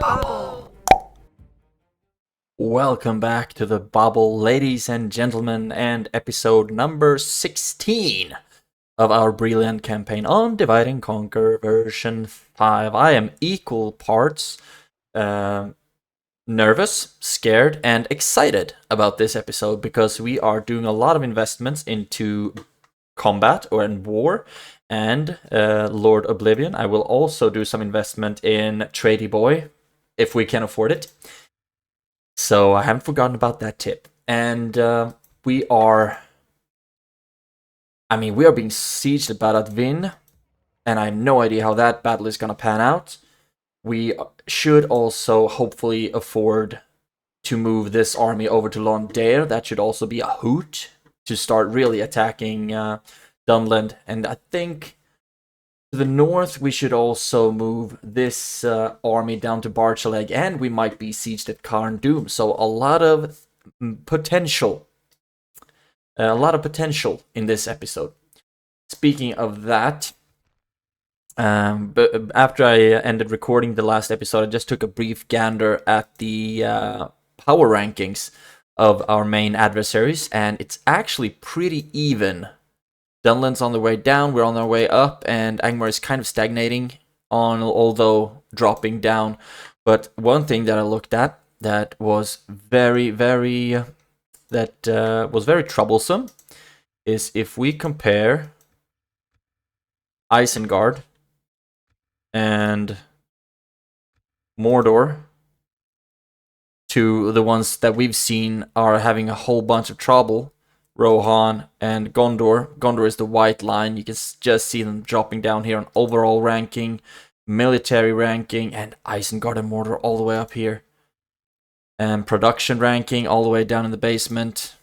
bubble. Welcome back to the bubble, ladies and gentlemen, and episode number 16 of our Breeland campaign on Divide and Conquer version 5. I am equal parts nervous, scared, and excited about this episode because we are doing a lot of investments into combat or in war and Lord Oblivion. I will also do some investment in Trady Boy if we can afford it. So I haven't forgotten about that tip. And we are being sieged at Vin, and I have no idea how that battle is going to pan out. We should also hopefully afford to move this army over to Londair. That should also be a hoot to start really attacking Dunland. And I think to the north we should also move this army down to Barchaleg, and we might be sieged at Carn Doom. So a lot of potential in this episode. Speaking of that, but after I ended recording the last episode, I just took a brief gander at the power rankings of our main adversaries, and it's actually pretty even. Dunland's on the way down, we're on our way up, and Angmar is kind of stagnating on, although dropping down. But one thing that I looked at that was very troublesome is if we compare Isengard and Mordor to the ones that we've seen are having a whole bunch of trouble, Rohan and Gondor. Gondor is the white line. You can just see them dropping down here on overall ranking, military ranking, and Isengard and Mordor all the way up here. And production ranking all the way down in the basement.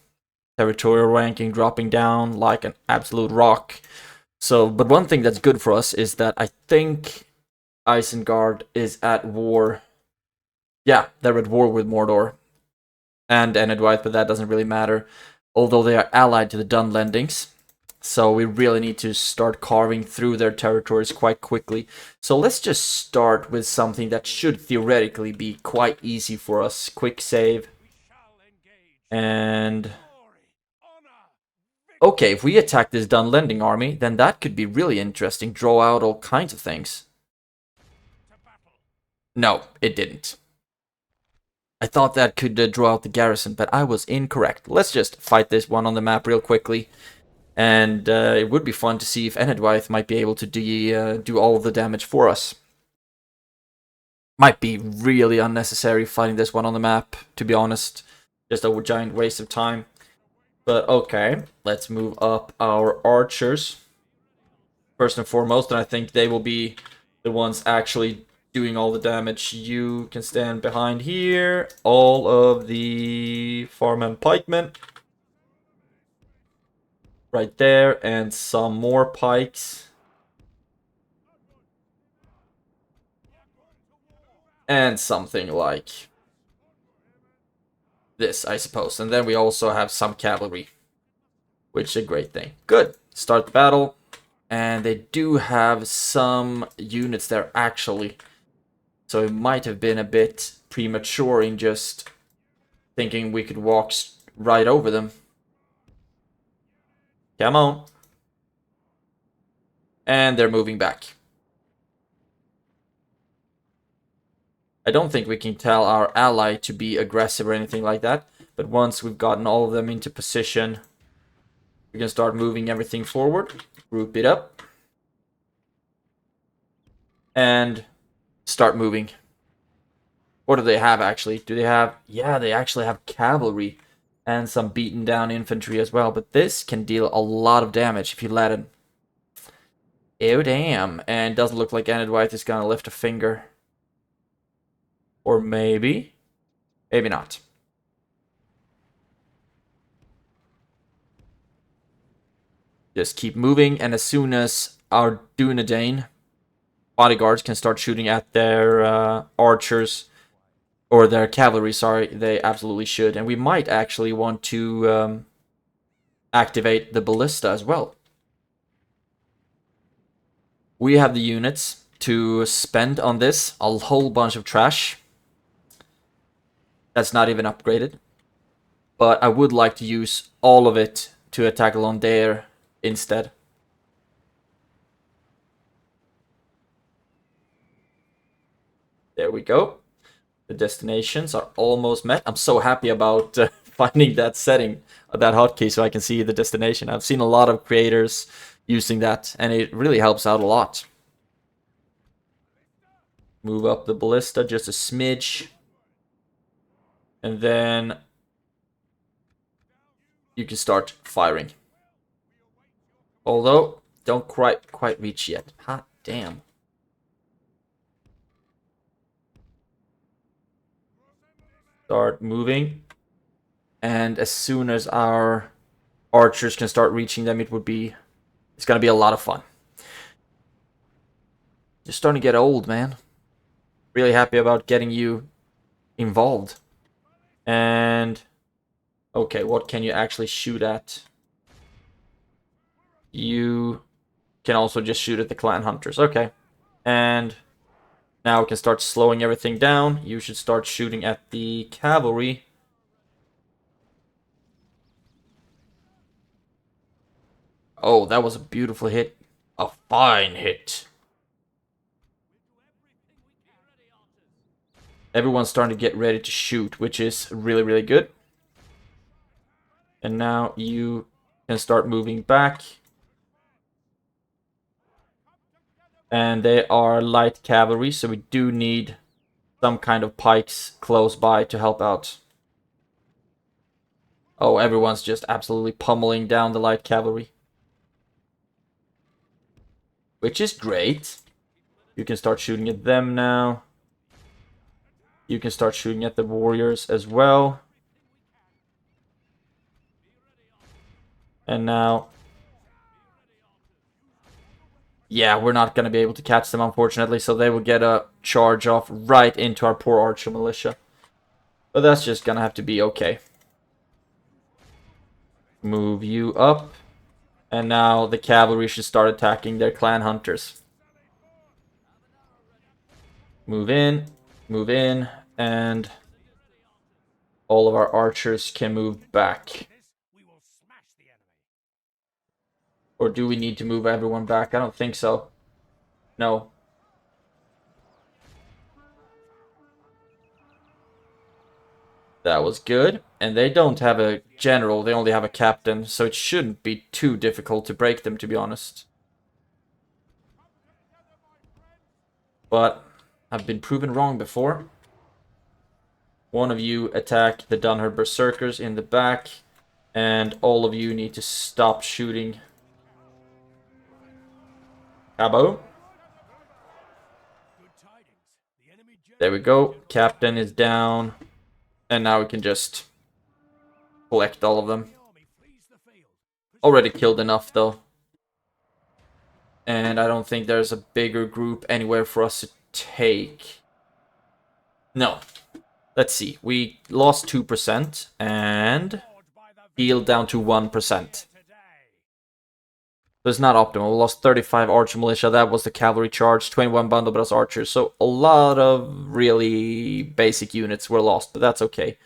Territorial ranking dropping down like an absolute rock. So, but one thing that's good for us is that I think Isengard is at war. Yeah, they're at war with Mordor and Enedwyth, but that doesn't really matter. Although they are allied to the Dunlendings. So we really need to start carving through their territories quite quickly. So let's just start with something that should theoretically be quite easy for us. Quick save. And okay, if we attack this Dunlending army, then that could be really interesting. Draw out all kinds of things. No, it didn't. I thought that could draw out the garrison, but I was incorrect. Let's just fight this one on the map real quickly. And it would be fun to see if Enedwyth might be able to do all of the damage for us. Might be really unnecessary fighting this one on the map, to be honest. Just a giant waste of time. But okay, let's move up our archers. First and foremost, and I think they will be the ones actually doing all the damage. You can stand behind here. All of the farmhand pikemen. Right there, and some more pikes. And something like this, I suppose. And then we also have some cavalry, which is a great thing. Good. Start the battle. And they do have some units there, actually. So it might have been a bit premature in just thinking we could walk right over them. Come on. And they're moving back. I don't think we can tell our ally to be aggressive or anything like that. But once we've gotten all of them into position, we can start moving everything forward. Group it up. And start moving. What do they have, actually? Do they have... Yeah, they actually have cavalry. And some beaten down infantry as well. But this can deal a lot of damage if you let it. Oh, damn. And doesn't look like Enedwyth is going to lift a finger. Or maybe. Maybe not. Just keep moving. And as soon as our Dunedain bodyguards can start shooting at their archers, or their cavalry, sorry, they absolutely should. And we might actually want to activate the ballista as well. We have the units to spend on this, a whole bunch of trash. That's not even upgraded. But I would like to use all of it to attack along there instead. There we go. The destinations are almost met. I'm so happy about finding that setting, that hotkey, so I can see the destination. I've seen a lot of creators using that, and it really helps out a lot. Move up the ballista just a smidge. And then you can start firing. Although, don't quite reach yet. Hot damn. Start moving. And as soon as our archers can start reaching them, it's gonna be a lot of fun. You're starting to get old, man. Really happy about getting you involved. And okay, what can you actually shoot at? You can also just shoot at the clan hunters. Okay. And now we can start slowing everything down. You should start shooting at the cavalry. Oh, that was a beautiful hit. A fine hit. Everyone's starting to get ready to shoot, which is really, really good. And now you can start moving back. And they are light cavalry, so we do need some kind of pikes close by to help out. Oh, everyone's just absolutely pummeling down the light cavalry. Which is great. You can start shooting at them now. You can start shooting at the warriors as well. And now... yeah, we're not going to be able to catch them, unfortunately, so they will get a charge off right into our poor archer militia. But that's just going to have to be okay. Move you up. And now the cavalry should start attacking their clan hunters. Move in, and all of our archers can move back. Or do we need to move everyone back? I don't think so. No. That was good. And they don't have a general, they only have a captain, so it shouldn't be too difficult to break them, to be honest. But I've been proven wrong before. One of you attack the Dunher Berserkers in the back, and all of you need to stop shooting. Cabo. There we go. Captain is down. And now we can just collect all of them. Already killed enough, though. And I don't think there's a bigger group anywhere for us to take. No. Let's see. We lost 2% and healed down to 1%. So it's not optimal. We lost 35 archer militia. That was the cavalry charge. 21 bundle brass archers. So a lot of really basic units were lost, but that's okay.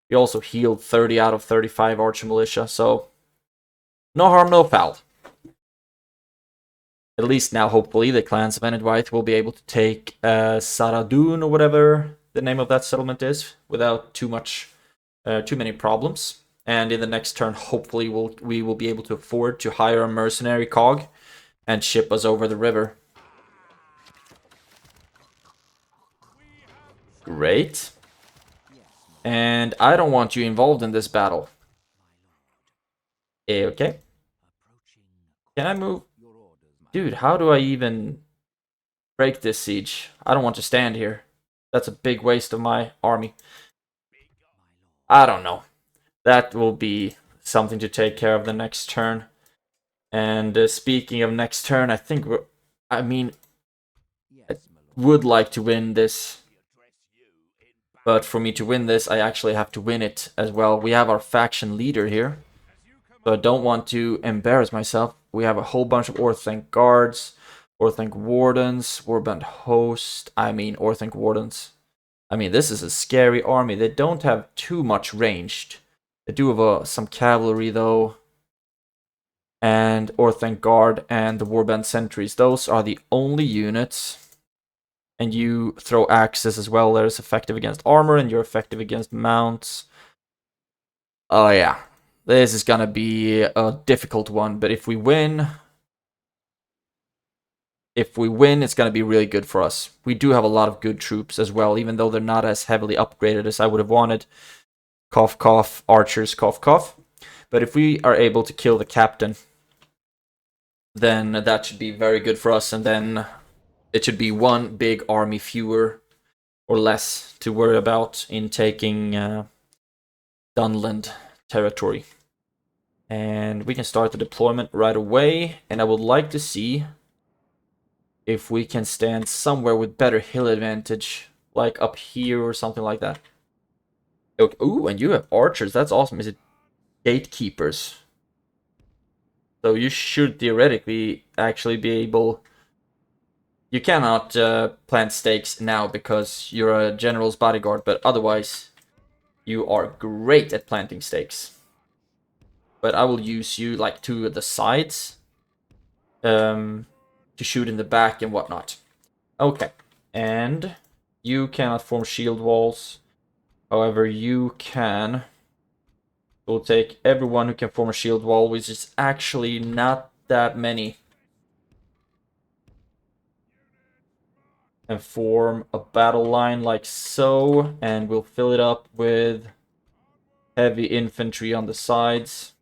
We also healed 30 out of 35 archer militia. So no harm, no foul. At least now, hopefully, the clans of Enedwythe will be able to take Saradun or whatever the name of that settlement is without too many problems. And in the next turn, hopefully, we will be able to afford to hire a mercenary cog and ship us over the river. Great. And I don't want you involved in this battle. Okay. Can I move? Dude, how do I even break this siege? I don't want to stand here. That's a big waste of my army. I don't know. That will be something to take care of the next turn. And speaking of next turn, I would like to win this. But for me to win this, I actually have to win it as well. We have our faction leader here. So I don't want to embarrass myself. We have a whole bunch of Orthanc guards, Orthanc wardens, Warband host. Orthanc wardens. I mean, this is a scary army. They don't have too much ranged. They do have some cavalry, though. And Orthanc Guard and the Warband Sentries. Those are the only units. And you throw axes as well. That is effective against armor, and you're effective against mounts. Oh, yeah. This is gonna be a difficult one, but if we win, it's gonna be really good for us. We do have a lot of good troops as well, even though they're not as heavily upgraded as I would have wanted. Cough, cough, archers, cough, cough. But if we are able to kill the captain, then that should be very good for us, and then it should be one big army fewer or less to worry about in taking Dunland territory. And we can start the deployment right away, and I would like to see if we can stand somewhere with better hill advantage, like up here or something like that. Okay. Ooh, and you have archers, that's awesome. Is it gatekeepers? So you should theoretically actually be able... You cannot plant stakes now because you're a general's bodyguard, but otherwise you are great at planting stakes. But I will use you like to the sides to shoot in the back and whatnot. Okay, and you cannot form shield walls. However, you can... We'll take everyone who can form a shield wall, which is actually not that many. And form a battle line like so, and we'll fill it up with heavy infantry on the sides.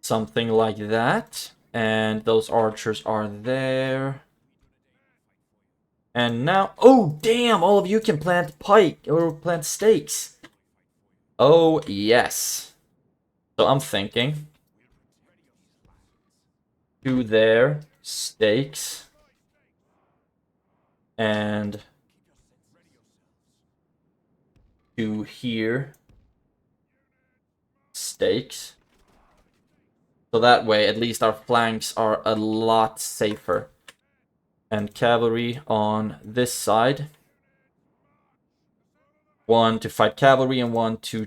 Something like that. And those archers are there. And now... Oh, damn! All of you can plant pike, or plant stakes. Oh, yes. So I'm thinking... 2 there, stakes. And... 2 here. Stakes. So that way, at least our flanks are a lot safer. And cavalry on this side. 1 to fight cavalry and 1 to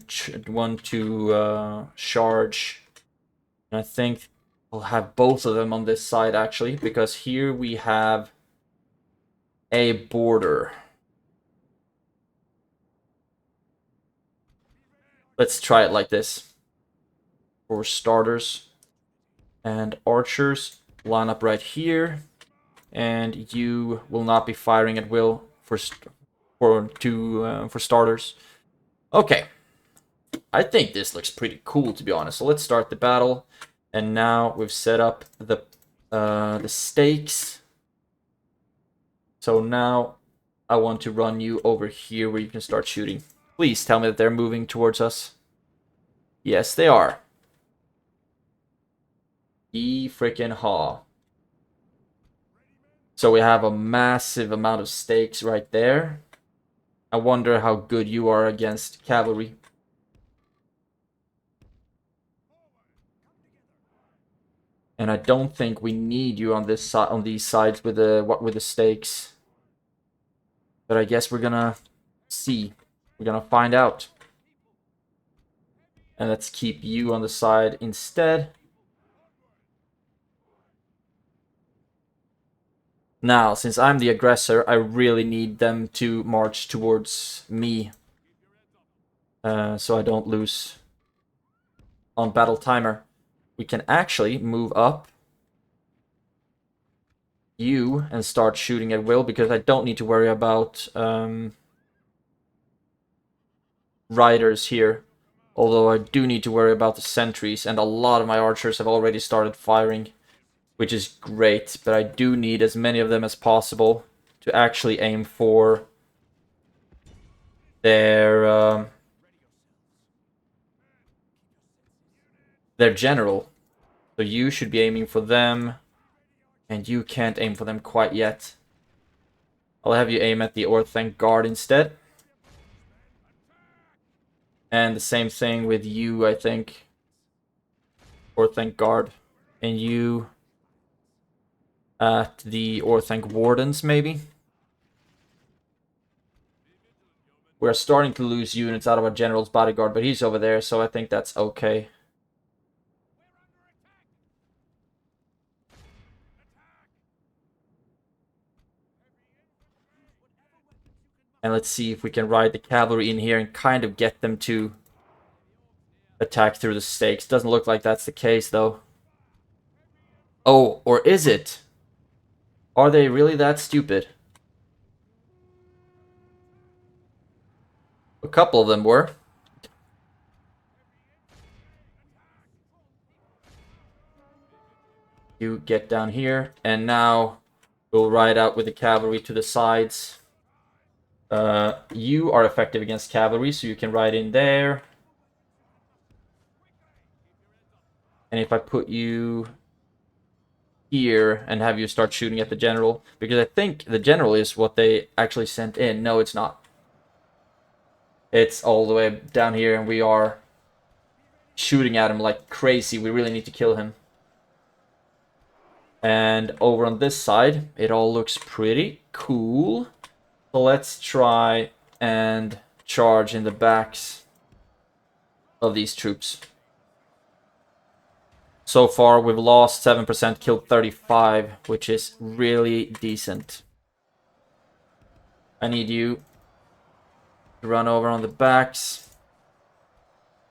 charge. And I think we'll have both of them on this side actually, because here we have a border. Let's try it like this. For starters. And archers line up right here. And you will not be firing at will for starters. Okay. I think this looks pretty cool, to be honest. So let's start the battle. And now we've set up the stakes. So now I want to run you over here where you can start shooting. Please tell me that they're moving towards us. Yes, they are. Frickin' haw. So we have a massive amount of stakes right there. I wonder how good you are against cavalry. And I don't think we need you on this side, on these sides with the stakes. But I guess we're gonna see. We're gonna find out. And let's keep you on the side instead. Now, since I'm the aggressor, I really need them to march towards me. So I don't lose on battle timer. We can actually move up you and start shooting at will, because I don't need to worry about riders here. Although I do need to worry about the sentries, and a lot of my archers have already started firing, which is great, but I do need as many of them as possible to actually aim for their general. So you should be aiming for them, and you can't aim for them quite yet. I'll have you aim at the Orthanc Guard instead. And the same thing with you, I think. Orthanc Guard. And you at the Orthanc Wardens, maybe. We're starting to lose units out of our general's bodyguard, but he's over there, so I think that's okay. And let's see if we can ride the cavalry in here and kind of get them to attack through the stakes. Doesn't look like that's the case, though. Oh, or is it? Are they really that stupid? A couple of them were. You get down here, and now we'll ride out with the cavalry to the sides. You are effective against cavalry, so you can ride in there. And if I put you here and have you start shooting at the general, because I think the general is what they actually sent in. No, it's not. It's all the way down here, and we are shooting at him like crazy. We really need to kill him. And over on this side, it all looks pretty cool. So let's try and charge in the backs of these troops. So far, we've lost 7%, killed 35, which is really decent. I need you to run over on the backs,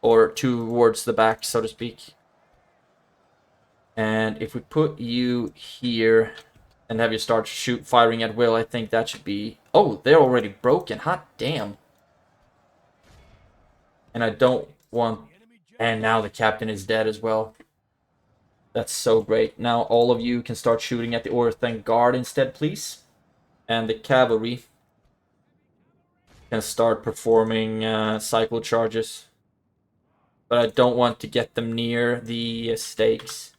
or towards the back, so to speak. And if we put you here and have you start firing at will, I think that should be... Oh, they're already broken. Hot damn. And I don't want... And now the captain is dead as well. That's so great. Now all of you can start shooting at the Orthanc Guard instead, please. And the cavalry can start performing cycle charges. But I don't want to get them near the stakes.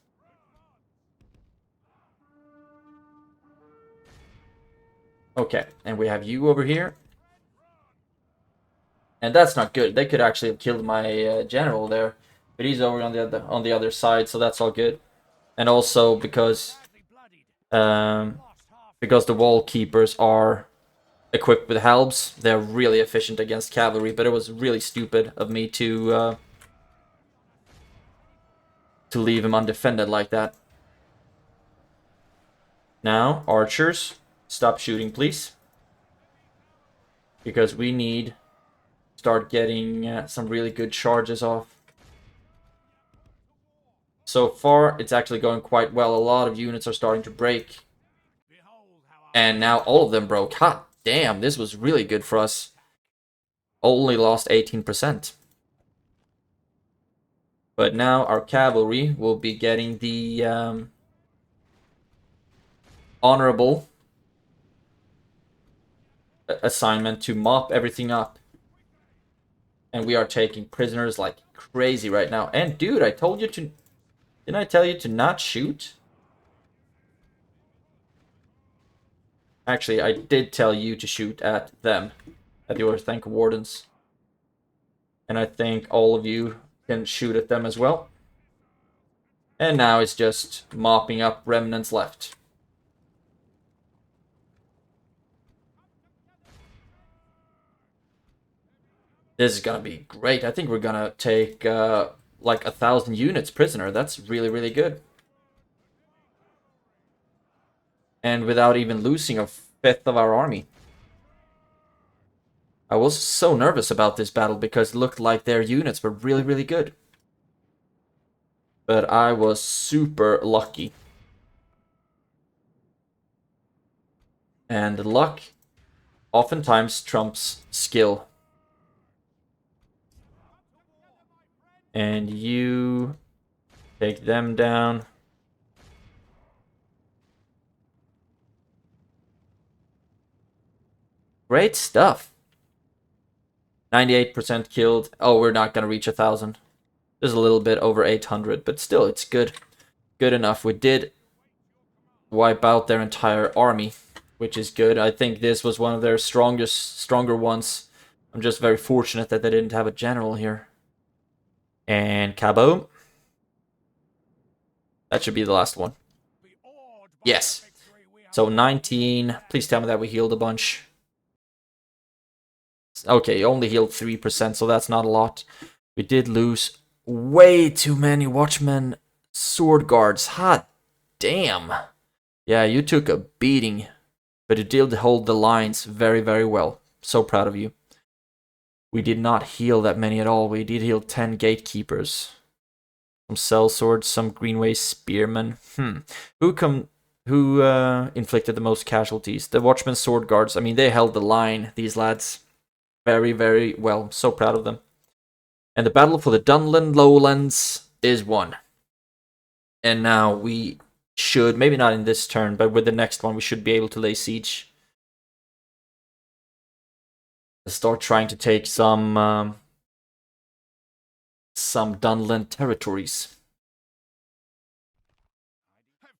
Okay, and we have you over here. And that's not good. They could actually have killed my general there. But he's over on the other side, so that's all good. And also because the wall keepers are equipped with halbs, they're really efficient against cavalry. But it was really stupid of me to leave him undefended like that. Now, archers, stop shooting, please. Because we need to start getting some really good charges off. So far, it's actually going quite well. A lot of units are starting to break. And now all of them broke. Hot damn, this was really good for us. Only lost 18%. But now our cavalry will be getting the honorable assignment to mop everything up. And we are taking prisoners like crazy right now. And dude, I told you to... Didn't I tell you to not shoot? Actually, I did tell you to shoot at them. At the Orthanc Wardens. And I think all of you can shoot at them as well. And now it's just mopping up remnants left. This is gonna be great. I think we're gonna take like 1,000 units prisoner. That's really, really good. And without even losing a fifth of our army. I was so nervous about this battle because it looked like their units were really, really good. But I was super lucky. And luck oftentimes trumps skill. And you take them down. Great stuff. 98% killed. Oh, we're not going to reach 1,000. There's a little bit over 800, but still, it's good. Good enough. We did wipe out their entire army, which is good. I think this was one of their stronger ones. I'm just very fortunate that they didn't have a general here. And kaboom. That should be the last one. Yes. So 19. Please tell me that we healed a bunch. Okay, only healed 3%, so that's not a lot. We did lose way too many Watchmen sword guards. Hot damn. Yeah, you took a beating, but you did hold the lines very, very well. So proud of you. We did not heal that many at all. We did heal 10 gatekeepers. Some sellswords, some Greenway spearmen. Who inflicted the most casualties? The Watchmen sword guards. I mean, they held the line, these lads. Very, very well. I'm so proud of them. And the battle for the Dunland Lowlands is won. And now we should, maybe not in this turn, but with the next one, we should be able to lay siege. Start trying to take some Dunland territories.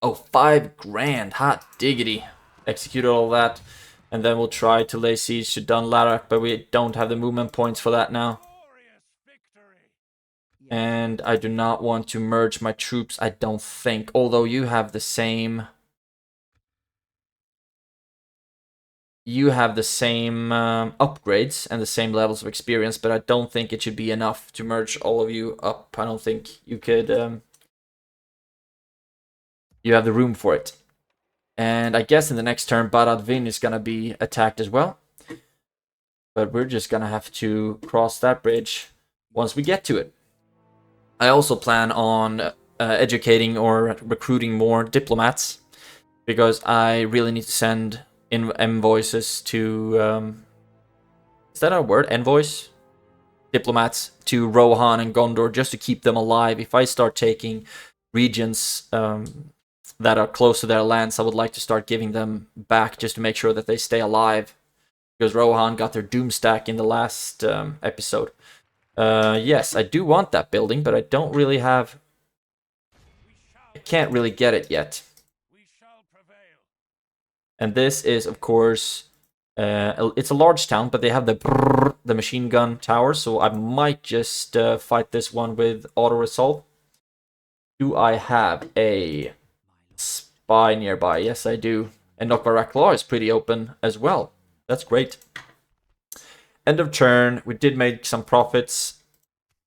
Oh, 5 grand. Hot diggity. Executed all that. And then we'll try to lay siege to Dunlarak, but we don't have the movement points for that now. And I do not want to merge my troops, I don't think. Although you have the same... You have the same upgrades and the same levels of experience, but I don't think it should be enough to merge all of you up. I don't think you could... you have the room for it. And I guess in the next turn, Barad-Vin is going to be attacked as well. But we're just going to have to cross that bridge once we get to it. I also plan on educating or recruiting more diplomats. Because I really need to send invoices to... is that a word? Envoys? Diplomats to Rohan and Gondor just to keep them alive. If I start taking regions... that are close to their lands, I would like to start giving them back just to make sure that they stay alive. Because Rohan got their doom stack in the last episode. Yes, I do want that building, but I don't really have... I can't really get it yet. And this is, of course... it's a large town, but they have the machine gun tower, so I might just fight this one with auto-resolve. Do I have a... spy nearby? Yes, I do. And Nokvarak Law is pretty open as well. That's great. End of turn. We did make some profits.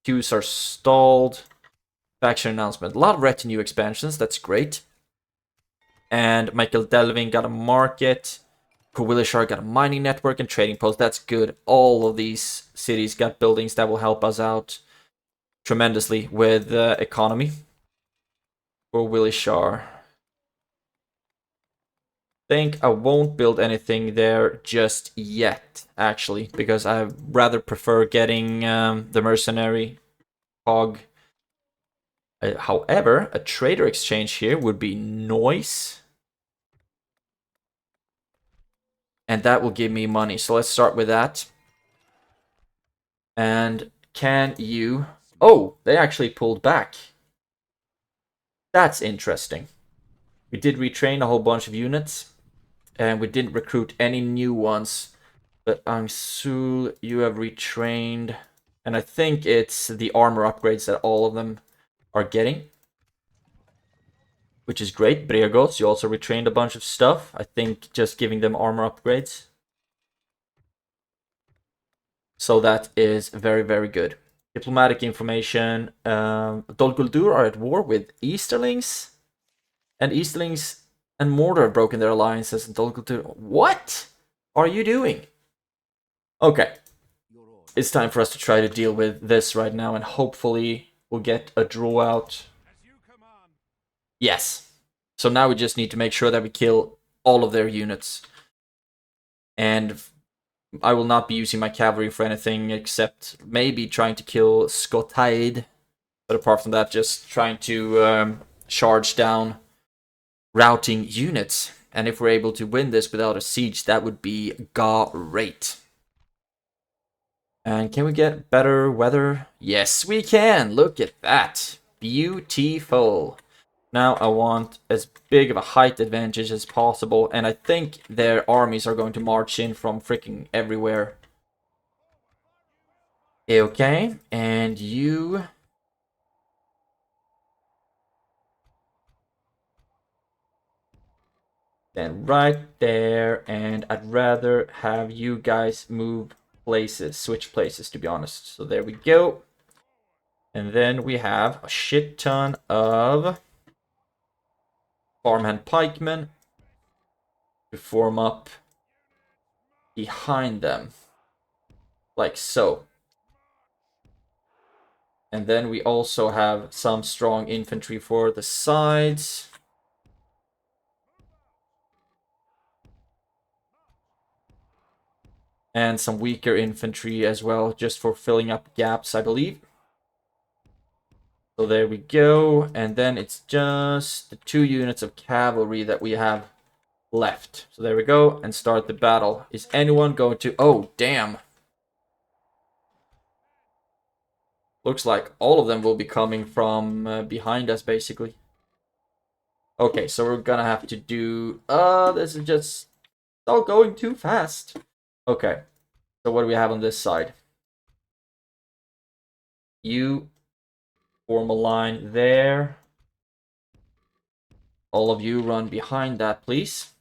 Queues are stalled. Faction announcement. A lot of retinue expansions. That's great. And Michael Delving got a market. Kowilishar got a mining network and trading post. That's good. All of these cities got buildings that will help us out tremendously with economy. Kowilishar. Think I won't build anything there just yet, actually, because I rather prefer getting the mercenary hog. However, a trader exchange here would be nice. And that will give me money, so let's start with that. And can you... Oh, they actually pulled back. That's interesting. We did retrain a whole bunch of units. And we didn't recruit any new ones. But Angsul, you have retrained. And I think it's the armor upgrades that all of them are getting. Which is great. Bregos, you also retrained a bunch of stuff. I think just giving them armor upgrades. So that is very, very good. Diplomatic information. Dol Guldur are at war with Easterlings. And Easterlings and Mordor have broken their alliances. And Dol Guldur... What are you doing? Okay. It's time for us to try to deal with this right now. And hopefully we'll get a draw out. Yes. So now we just need to make sure that we kill all of their units. And I will not be using my cavalry for anything except maybe trying to kill Skothaid. But apart from that, just trying to charge down routing units. And if we're able to win this without a siege, that would be great. And can we get better weather? Yes, we can! Look at that! Beautiful! Now I want as big of a height advantage as possible, and I think their armies are going to march in from freaking everywhere. Okay, and you... Then right there, and I'd rather have you guys move places, switch places, to be honest. So there we go. And then we have a shit ton of farmhand pikemen to form up behind them, like so. And then we also have some strong infantry for the sides. And some weaker infantry as well, just for filling up gaps, I believe. So there we go. And then it's just the 2 units of cavalry that we have left. So there we go, and start the battle. Is anyone going to... Oh, damn. Looks like all of them will be coming from behind us, basically. Okay, so we're gonna have to do... this is just all going too fast. Okay, so what do we have on this side? You form a line there. All of you run behind that, please.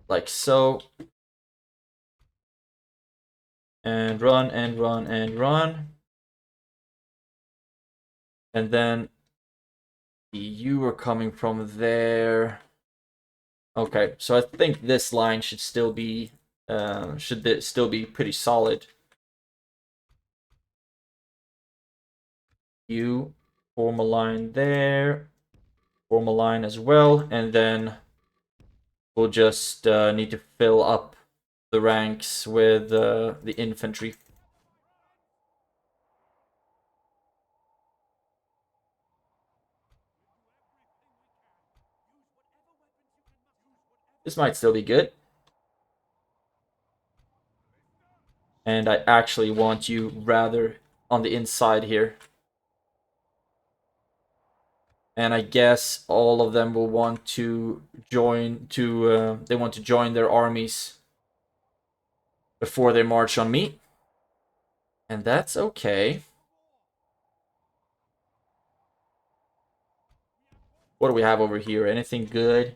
Like so. And run, and run, and run. And then you are coming from there. Okay, so I think this line should still be pretty solid. You form a line there, form a line as well, and then we'll just need to fill up the ranks with the infantry. This might still be good. And I actually want you rather on the inside here. And I guess all of them will want to join they want to join their armies before they march on me. And that's okay. What do we have over here? Anything good?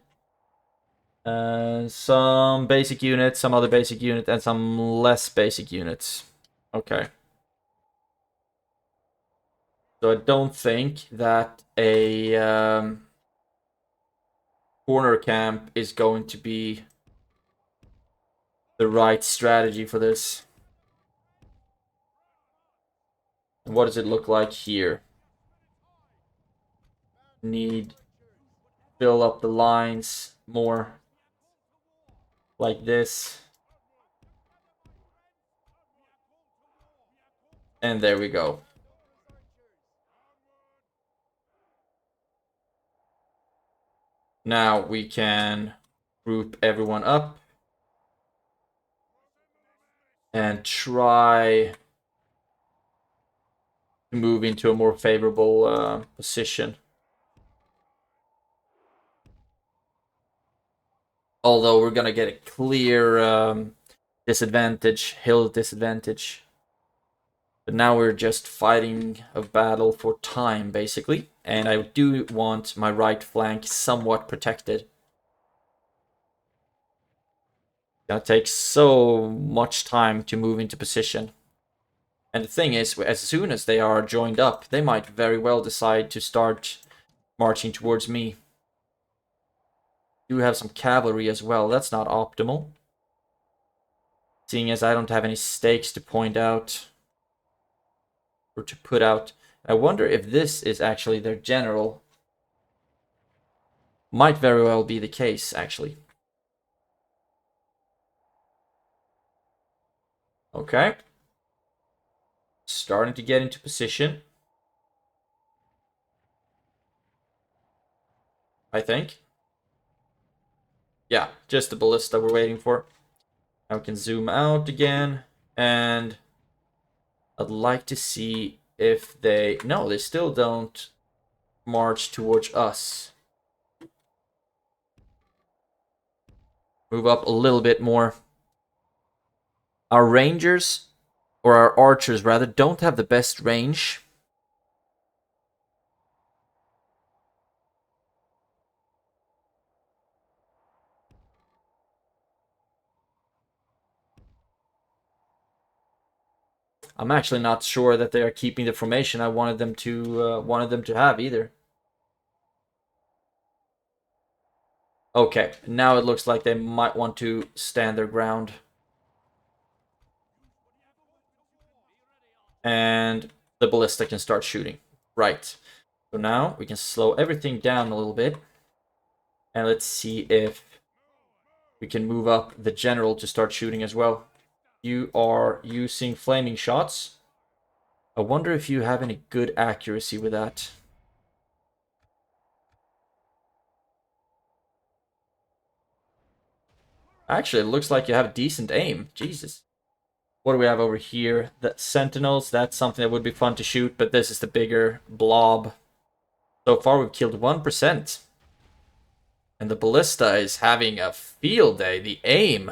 Some basic units, some other basic unit, and some less basic units. Okay. So I don't think that a corner camp is going to be the right strategy for this. And what does it look like here? Need fill up the lines more like this. And there we go. Now we can group everyone up and try to move into a more favorable position. Although we're gonna get a clear disadvantage, hill disadvantage. But now we're just fighting a battle for time, basically. And I do want my right flank somewhat protected. Gonna take so much time to move into position. And the thing is, as soon as they are joined up, they might very well decide to start marching towards me. Do have some cavalry as well. That's not optimal. Seeing as I don't have any stakes to point out or to put out. I wonder if this is actually their general. Might very well be the case, actually. Okay. Starting to get into position. I think. Yeah, just the ballista we're waiting for. Now we can zoom out again. And I'd like to see if they... No, they still don't march towards us. Move up a little bit more. Our rangers, or our archers rather, don't have the best range. I'm actually not sure that they are keeping the formation I wanted them to have either. Okay, now it looks like they might want to stand their ground. And the ballista can start shooting. Right. So now we can slow everything down a little bit. And let's see if we can move up the general to start shooting as well. You are using flaming shots. I wonder if you have any good accuracy with that. Actually, it looks like you have decent aim. Jesus. What do we have over here? The sentinels, that's something that would be fun to shoot, but this is the bigger blob. So far, we've killed 1%. And the ballista is having a field day. The aim.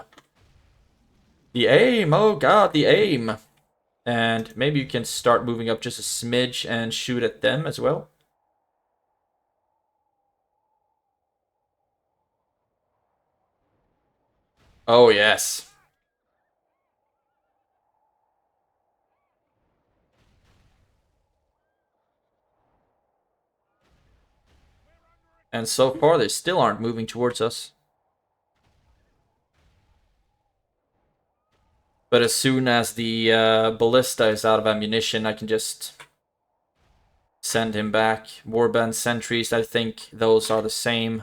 The aim, oh god, the aim. And maybe you can start moving up just a smidge and shoot at them as well. Oh, yes. And so far, they still aren't moving towards us. But as soon as the ballista is out of ammunition, I can just send him back. Warband sentries, I think those are the same.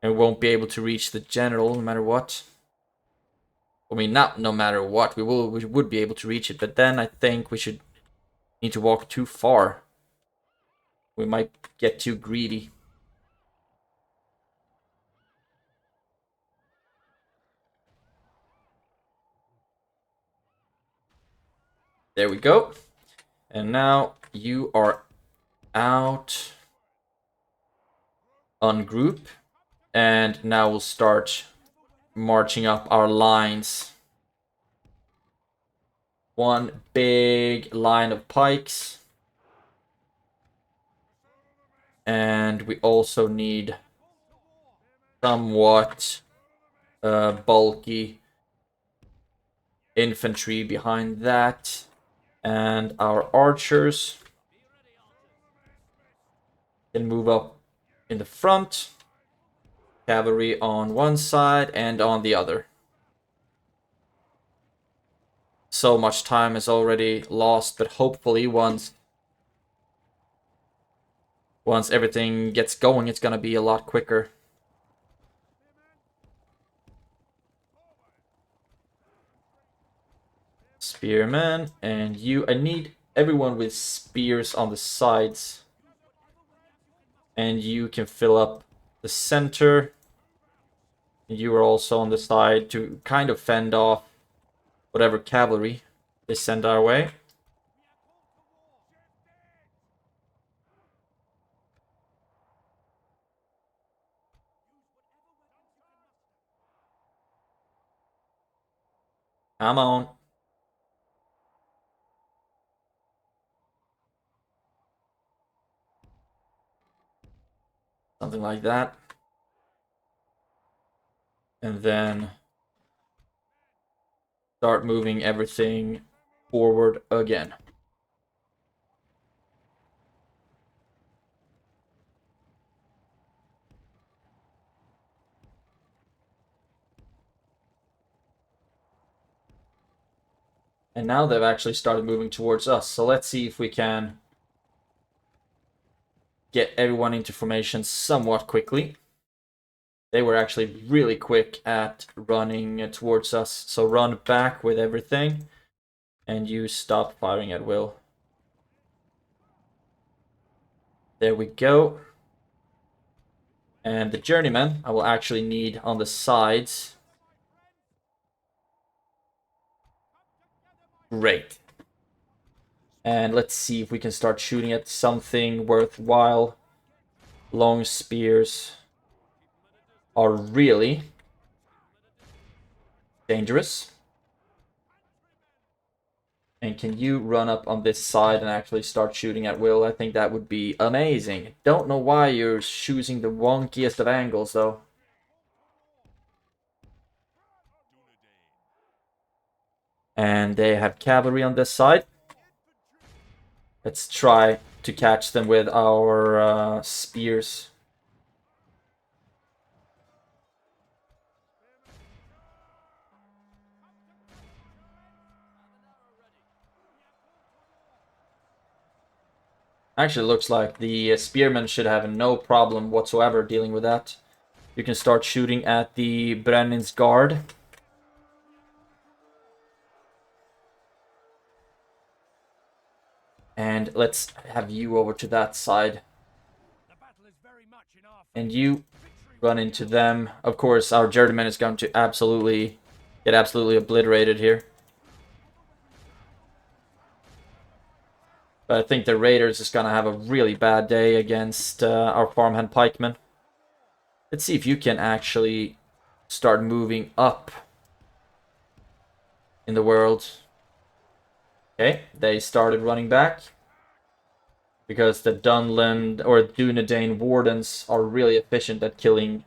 And we won't be able to reach the general no matter what. I mean, not no matter what. We would be able to reach it, but then I think we should need to walk too far. We might get too greedy. There we go. And now you are out. Ungroup. And now we'll start marching up our lines. One big line of pikes. And we also need somewhat bulky infantry behind that. And our archers can move up in the front. Cavalry on one side and on the other. So much time is already lost, but hopefully once everything gets going, it's gonna be a lot quicker. Spearman, and you. I need everyone with spears on the sides. And you can fill up the center. You are also on the side to kind of fend off whatever cavalry they send our way. Come on. Something like that. And then start moving everything forward again. And now they've actually started moving towards us. So let's see if we can get everyone into formation somewhat quickly. They were actually really quick at running towards us. So run back with everything. And you stop firing at will. There we go. And the journeyman I will actually need on the sides. Great. And let's see if we can start shooting at something worthwhile. Long spears are really dangerous. And can you run up on this side and actually start shooting at will? I think that would be amazing. Don't know why you're choosing the wonkiest of angles, though. And they have cavalry on this side. Let's try to catch them with our spears. Actually, looks like the spearmen should have no problem whatsoever dealing with that. You can start shooting at the Brennan's guard. And let's have you over to that side. And you run into them. Of course, our Journeyman is going to get absolutely obliterated here. But I think the Raiders is going to have a really bad day against our farmhand pikemen. Let's see if you can actually start moving up in the world. Okay, they started running back. Because the Dunland or Dunedain Wardens are really efficient at killing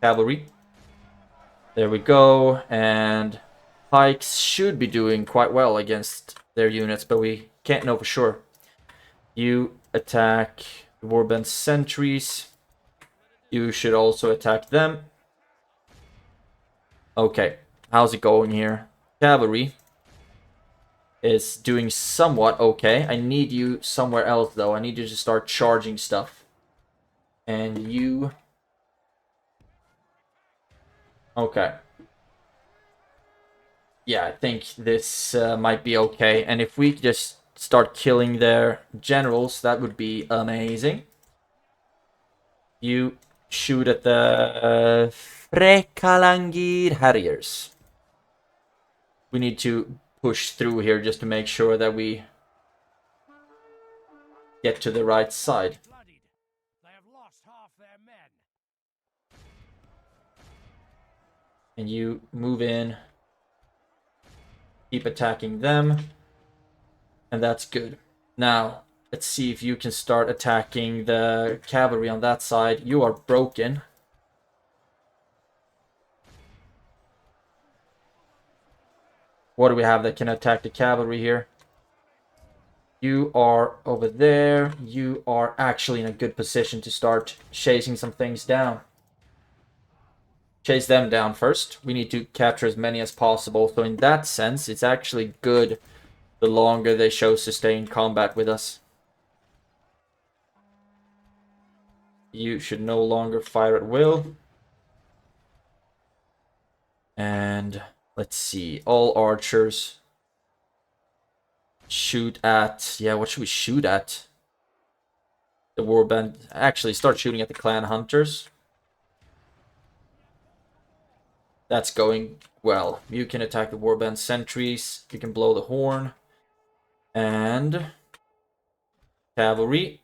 cavalry. There we go, and pikes should be doing quite well against their units, but we can't know for sure. You attack the Warband sentries. You should also attack them. Okay, how's it going here? Cavalry is doing somewhat okay. I need you somewhere else, though. I need you to start charging stuff. And you... Okay. Yeah, I think this might be okay. And if we just start killing their generals, that would be amazing. You shoot at the Frekalangir Harriers. We need to push through here just to make sure that we get to the right side. And you move in. Keep attacking them. And that's good. Now, let's see if you can start attacking the cavalry on that side. You are broken. What do we have that can attack the cavalry here? You are over there. You are actually in a good position to start chasing some things down. Chase them down first. We need to capture as many as possible. So in that sense, it's actually good the longer they show sustained combat with us. You should no longer fire at will. And let's see. All archers shoot at... Yeah, what should we shoot at? The warband. Actually, start shooting at the clan hunters. That's going well. You can attack the warband sentries. You can blow the horn. And cavalry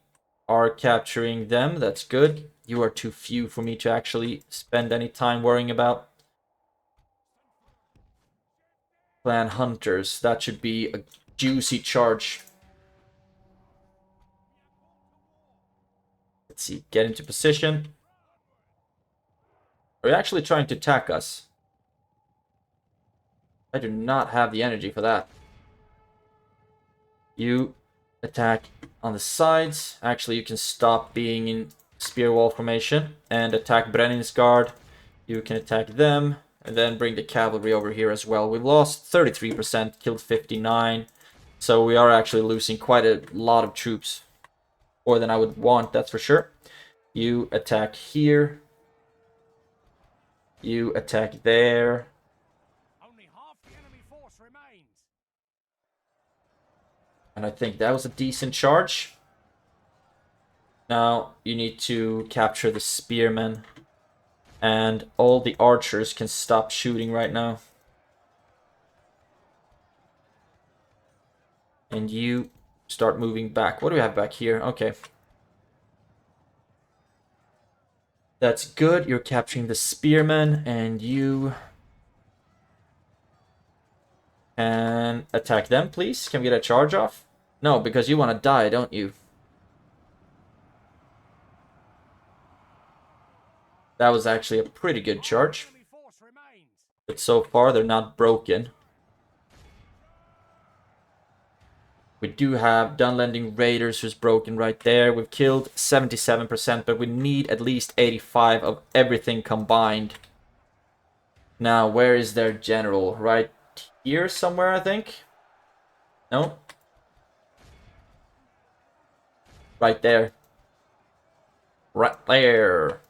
are capturing them. That's good. You are too few for me to actually spend any time worrying about. Clan hunters. That should be a juicy charge. Let's see. Get into position. Are you actually trying to attack us? I do not have the energy for that. You attack on the sides. Actually, you can stop being in spear wall formation and attack Brennan's guard. You can attack them and then bring the cavalry over here as well. We've lost 33%, killed 59. So we are actually losing quite a lot of troops. More than I would want, that's for sure. You attack here. You attack there. And I think that was a decent charge. Now you need to capture the spearmen. And all the archers can stop shooting right now. And you start moving back. What do we have back here? Okay. That's good. You're capturing the spearmen. And you can attack them, please. Can we get a charge off? No, because you want to die, don't you? That was actually a pretty good charge. But so far, they're not broken. We do have Dunlending Raiders who's broken right there. We've killed 77%, but we need at least 85 of everything combined. Now, where is their general? Right here somewhere, I think? No? Right there. Right there.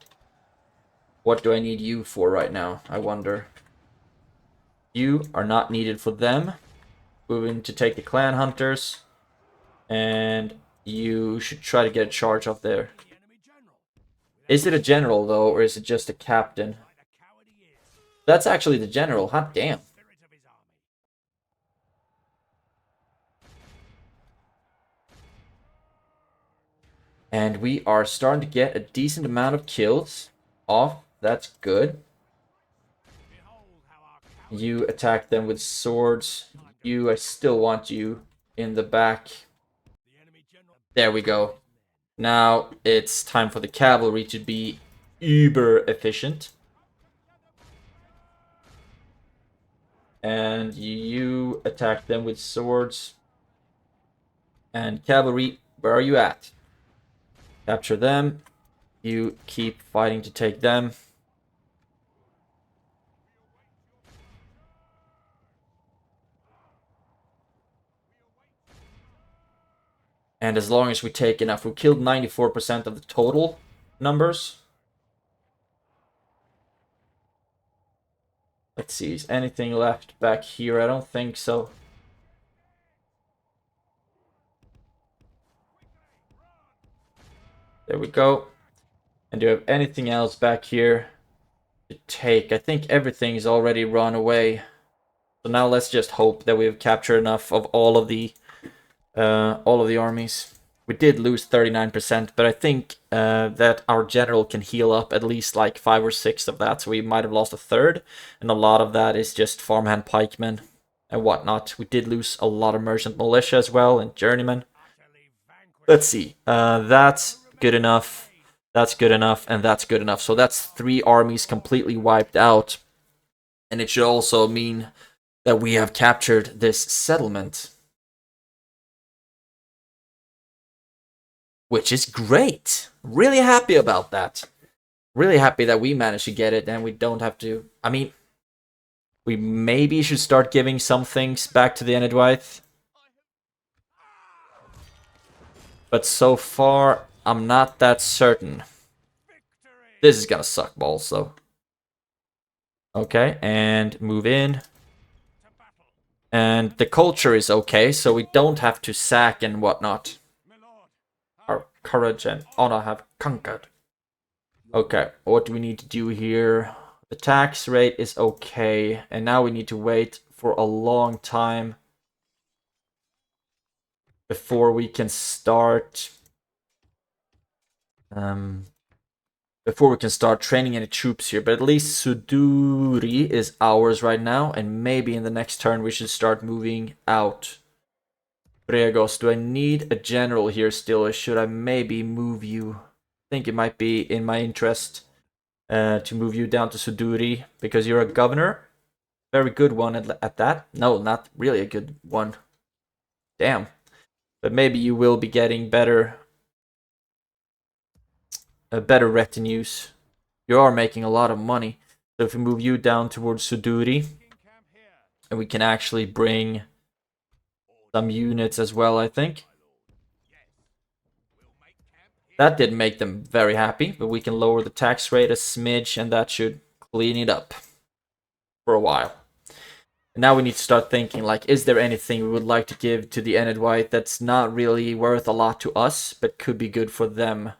What do I need you for right now, I wonder? You are not needed for them. Moving to take the clan hunters. And you should try to get a charge off there. Is it a general, though, or is it just a captain? That's actually the general. Hot damn. And we are starting to get a decent amount of kills off. That's good. You attack them with swords. I still want you in the back. There we go. Now it's time for the cavalry to be uber efficient. And you attack them with swords. And cavalry, where are you at? Capture them. You keep fighting to take them. And as long as we take enough, we killed 94% of the total numbers. Let's see, is anything left back here? I don't think so. There we go. And do you have anything else back here to take? I think everything's already run away. So now let's just hope that we've captured enough of all of the armies. We did lose 39%, but I think that our general can heal up at least like 5 or 6 of that, so we might have lost a third, and a lot of that is just farmhand pikemen and whatnot. We did lose a lot of merchant militia as well, and journeymen. Let's see, that's good enough, that's good enough, and that's good enough. So that's 3 armies completely wiped out, and it should also mean that we have captured this settlement. Which is great. Really happy about that. Really happy that we managed to get it and we don't have to... I mean, we maybe should start giving some things back to the Enedwaith. But so far, I'm not that certain. This is gonna suck balls, though. Okay, and move in. And the culture is okay, so we don't have to sack and whatnot. Our courage and honor have conquered. Okay, what do we need to do here? The tax rate is okay, and now we need to wait for a long time before we can start training any troops here. But at least Suduri is ours right now, and maybe in the next turn we should start moving out. Bregos, do I need a general here still, or should I maybe move you? I think it might be in my interest to move you down to Suduri, because you're a governor. Very good one at that. No, not really a good one. Damn. But maybe you will be getting better retinues. You are making a lot of money. So if we move you down towards Suduri, and we can actually bring some units as well, I think. That didn't make them very happy, but we can lower the tax rate a smidge, and that should clean it up for a while. And now we need to start thinking, like, is there anything we would like to give to the Enedwaith that's not really worth a lot to us, but could be good for them?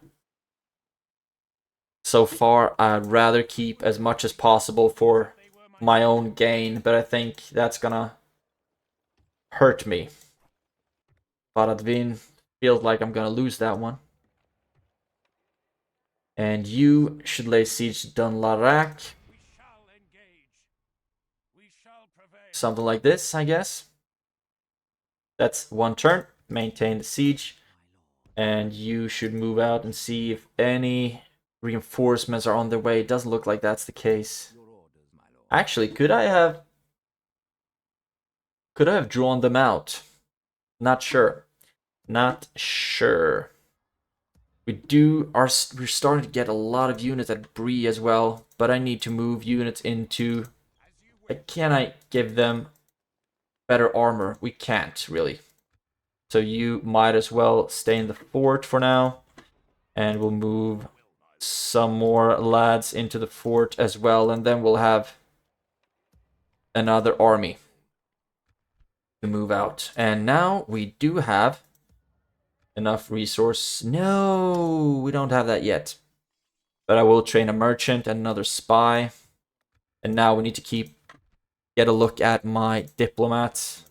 So far, I'd rather keep as much as possible for my own gain, but I think that's gonna hurt me. Baradvin feels like I'm gonna lose that one. And you should lay siege to Dunlarak. Something like this, I guess. That's one turn. Maintain the siege. And you should move out and see if any reinforcements are on their way. It doesn't look like that's the case. Actually, could I have drawn them out? Not sure. Not sure. We're starting to get a lot of units at Bree as well, but I need to move units into... Can I give them better armor? We can't, really. So you might as well stay in the fort for now. And we'll move some more lads into the fort as well, and then we'll have another army to move out. And now we do have enough resource. No, we don't have that yet. But I will train a merchant and another spy. And now we need to get a look at my diplomats.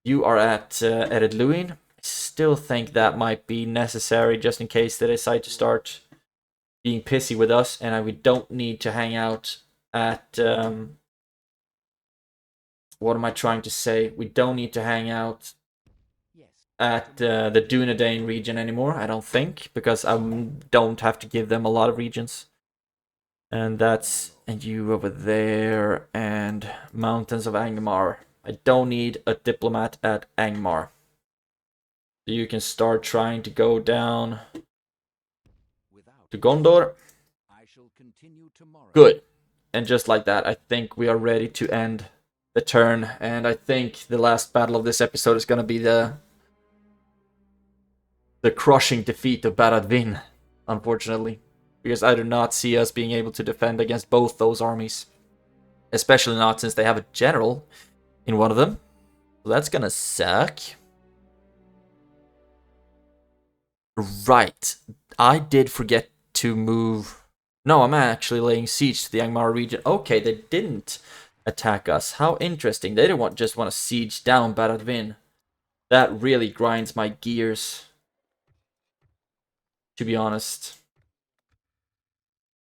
You are at Eredluin. I still think that might be necessary just in case they decide to start being pissy with us, and we don't need to hang out at what am I trying to say? We don't need to hang out at the Dunedain region anymore, I don't think, because I don't have to give them a lot of regions. And you over there, and Mountains of Angmar. I don't need a diplomat at Angmar. So you can start trying to go down to Gondor. Good. And just like that, I think we are ready to end the turn. And I think the last battle of this episode is going to be the crushing defeat of Barad-dûn, unfortunately. Because I do not see us being able to defend against both those armies. Especially not since they have a general in one of them. So that's going to suck. Right. I did forget to move... No, I'm actually laying siege to the Angmar region. Okay, they didn't attack us. How interesting. They didn't just want to siege down Barad-dûn. That really grinds my gears, to be honest.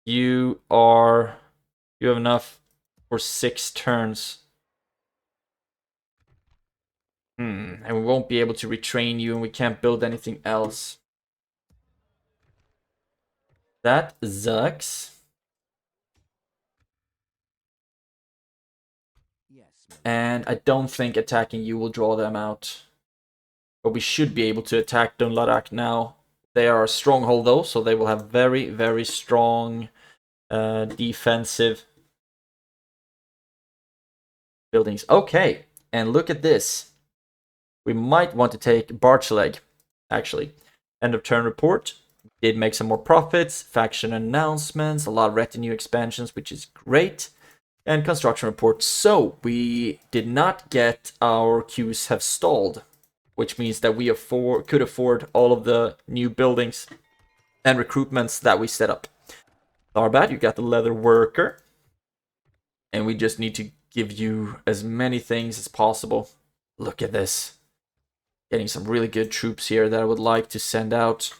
You have enough for 6 turns. And we won't be able to retrain you, and we can't build anything else. That sucks. And I don't think attacking you will draw them out. But we should be able to attack Dunlarak now. They are a stronghold though, so they will have very, very strong defensive buildings. Okay, and look at this. We might want to take Barchleg, actually. End of turn report. Did make some more profits, faction announcements, a lot of retinue expansions, which is great. And construction report. So, we did not get our queues have stalled, which means that we could afford all of the new buildings and recruitments that we set up. Tharbad, you got the leather worker. And we just need to give you as many things as possible. Look at this. Getting some really good troops here that I would like to send out.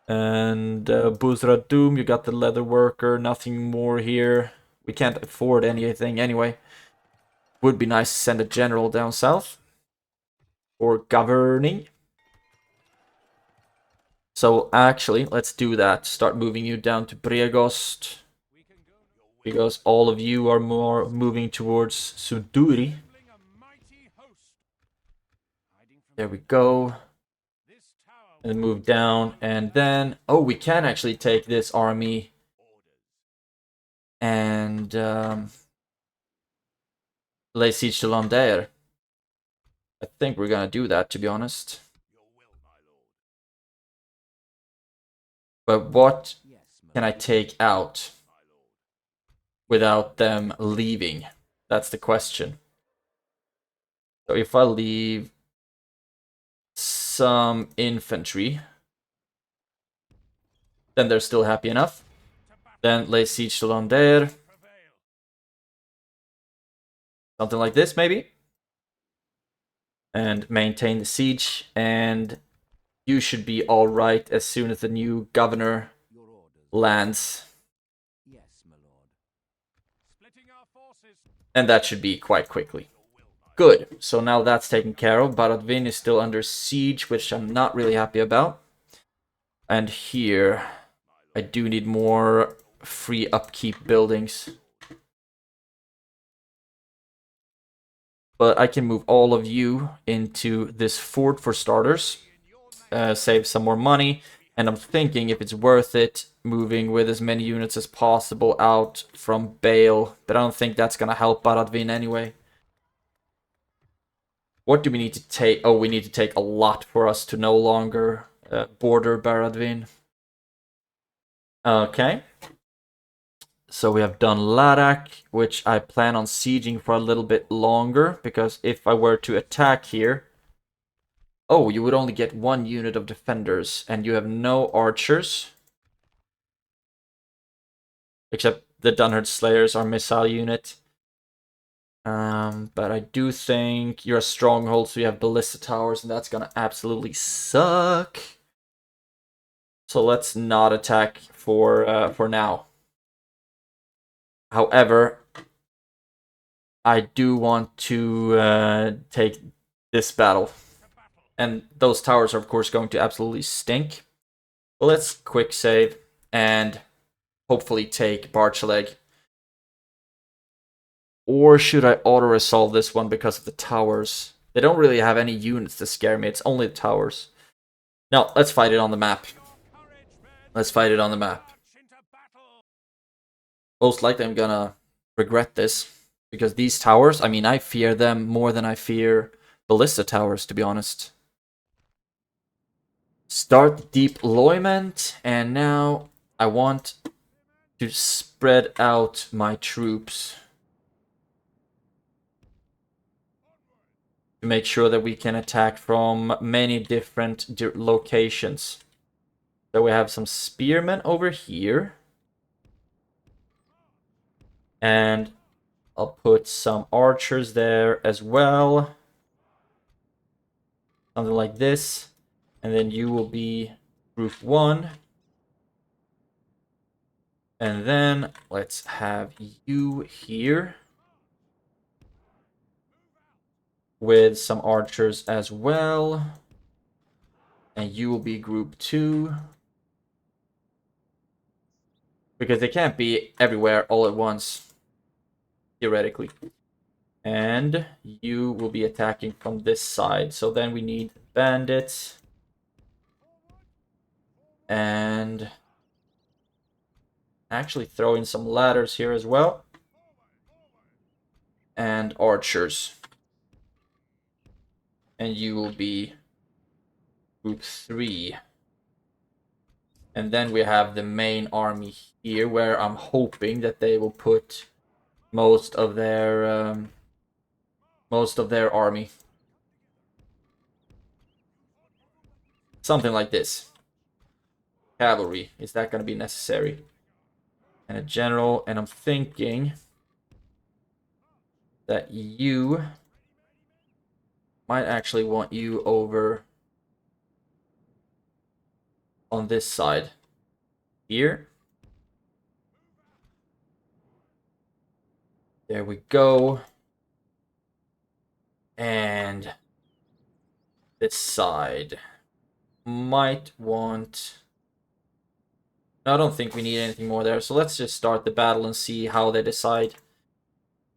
And Buzra Doom, you got the leather worker. Nothing more here. We can't afford anything anyway. Would be nice to send a general down south. Or governing. So actually, let's do that. Start moving you down to Bregost. Because all of you are more moving towards Suduri. There we go. And move down. And then... Oh, we can actually take this army. And... lay siege to Landair. I think we're gonna do that, to be honest. But what can I take out without them leaving? That's the question. So if I leave some infantry, then they're still happy enough. Then lay siege to Landair. Something like this, maybe. And maintain the siege. And you should be alright as soon as the new governor lands. And that should be quite quickly. Good. So now that's taken care of. Barad-dûn is still under siege, which I'm not really happy about. And here, I do need more free upkeep buildings. But I can move all of you into this fort for starters. Save some more money. And I'm thinking if it's worth it moving with as many units as possible out from Bale. But I don't think that's going to help Baradvin anyway. What do we need to take? Oh, we need to take a lot for us to no longer border Baradvin. Okay. So we have done Ladakh, which I plan on sieging for a little bit longer. Because if I were to attack here... Oh, you would only get 1 unit of defenders. And you have no archers. Except the Dunherd Slayers are missile unit. But I do think you're a stronghold, so you have ballista towers, and that's gonna absolutely suck. So let's not attack for now. However, I do want to take this battle. And those towers are, of course, going to absolutely stink. But let's quick save and hopefully take Barchaleg. Or should I auto-resolve this one because of the towers? They don't really have any units to scare me. It's only the towers. No, let's fight it on the map. Let's fight it on the map. Most likely I'm gonna regret this. Because these towers, I mean, I fear them more than I fear ballista towers, to be honest. Start deployment. And now I want to spread out my troops. To make sure that we can attack from many different locations. So we have some spearmen over here. And I'll put some archers there as well. Something like this. And then you will be group 1. And then let's have you here. With some archers as well. And you will be group 2. Because they can't be everywhere all at once. Theoretically. And you will be attacking from this side. So then we need bandits. And actually throw in some ladders here as well. And archers. And you will be group 3. And then we have the main army here, where I'm hoping that they will put most of their army. Something like this. Cavalry, is that going to be necessary? And a general, and I'm thinking that you might actually want you over on this side here. There we go. And this side might want... No, I don't think we need anything more there. So let's just start the battle and see how they decide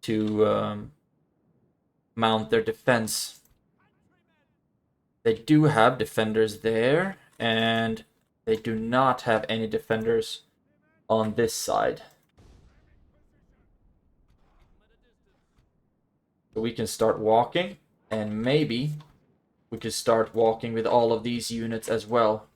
to mount their defense. They do have defenders there, and they do not have any defenders on this side. So we can start walking, and maybe we could start walking with all of these units as well.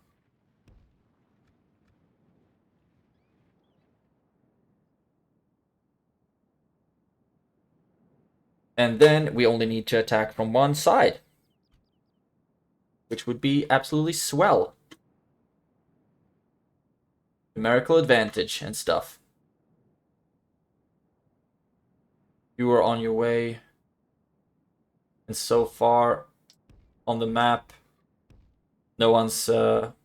And then we only need to attack from one side, which would be absolutely swell. Numerical advantage and stuff. You are on your way. And so far on the map, no one's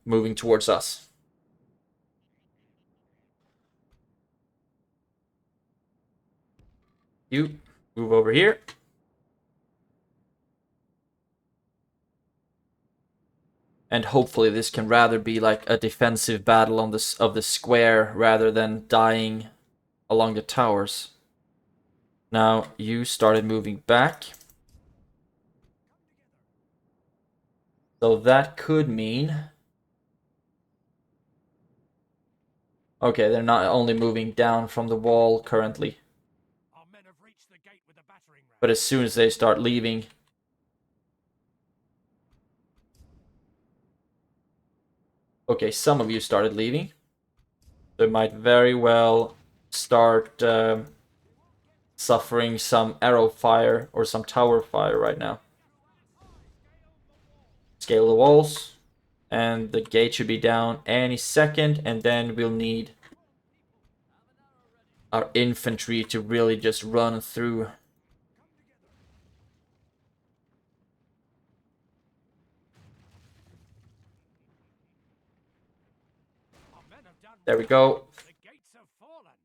moving towards us. You move over here. And hopefully this can rather be like a defensive battle on this of the square rather than dying along the towers. Now you started moving back. So that could mean... Okay, they're not only moving down from the wall currently. But as soon as they start leaving... Okay, some of you started leaving. They might very well start suffering some arrow fire or some tower fire right now. Scale the walls. And the gate should be down any second. And then we'll need our infantry to really just run through. There we go.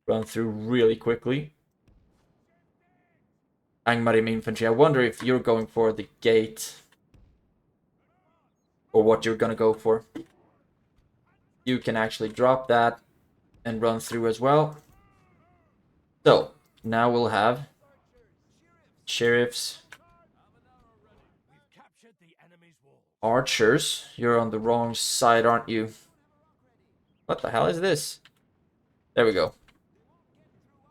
Run through really quickly. Angmarim infantry. I wonder if you're going for the gate. Or what you're gonna go for. You can actually drop that and run through as well. So, now we'll have sheriffs. Archers. You're on the wrong side, aren't you? What the hell is this? There we go.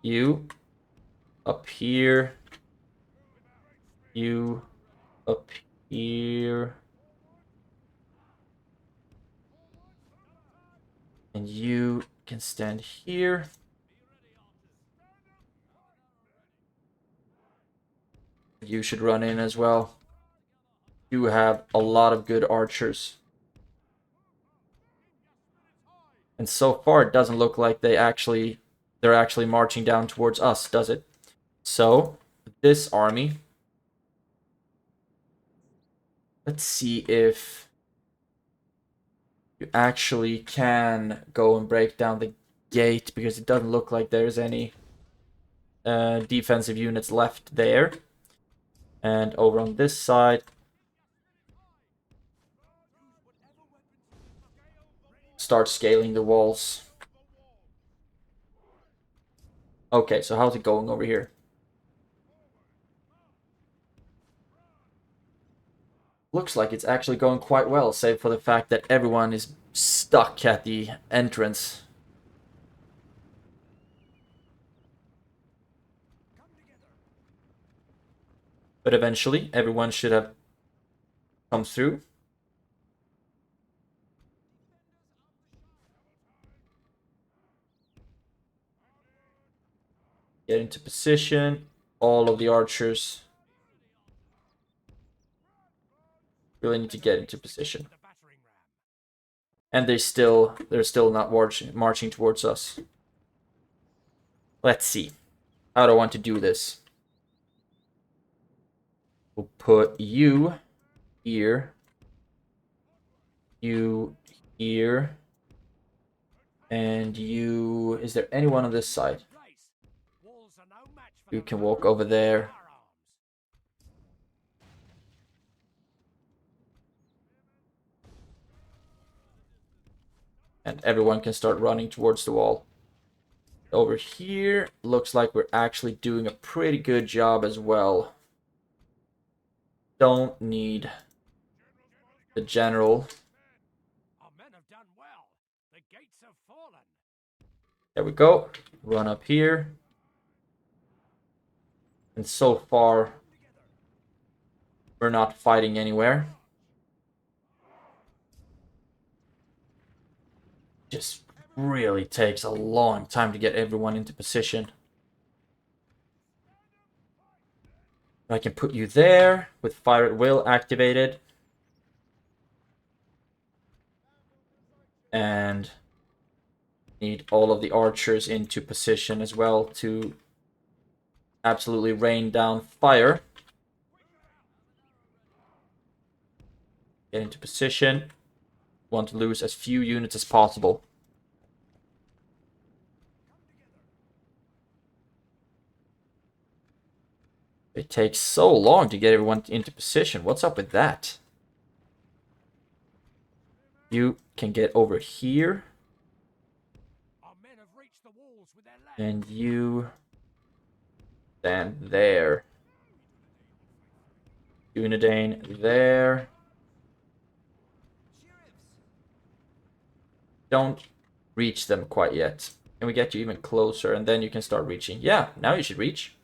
You up here. You up here. And you can stand here. You should run in as well. You have a lot of good archers. And so far it doesn't look like they're actually marching down towards us, does it? So, this army, let's see if you actually can go and break down the gate, because it doesn't look like there's any defensive units left there. And over on this side, start scaling the walls. Okay, so how's it going over here? Looks like it's actually going quite well, save for the fact that everyone is stuck at the entrance. But eventually, everyone should have come through. Get into position. All of the archers really need to get into position. And they're still not marching towards us. Let's see. How do I want to do this? We'll put you here. You here. And you... Is there anyone on this side? You can walk over there. And everyone can start running towards the wall. Over here, looks like we're actually doing a pretty good job as well. Don't need the general. There we go. Run up here. And so far, we're not fighting anywhere. Just really takes a long time to get everyone into position. I can put you there with Fire at Will activated. And need all of the archers into position as well to absolutely rain down fire. Get into position. Want to lose as few units as possible. It takes so long to get everyone into position. What's up with that? You can get over here. And you stand there. Unidane there. don't reach them quite yet. Can we get you even closer and then you can start reaching? Yeah, now you should reach.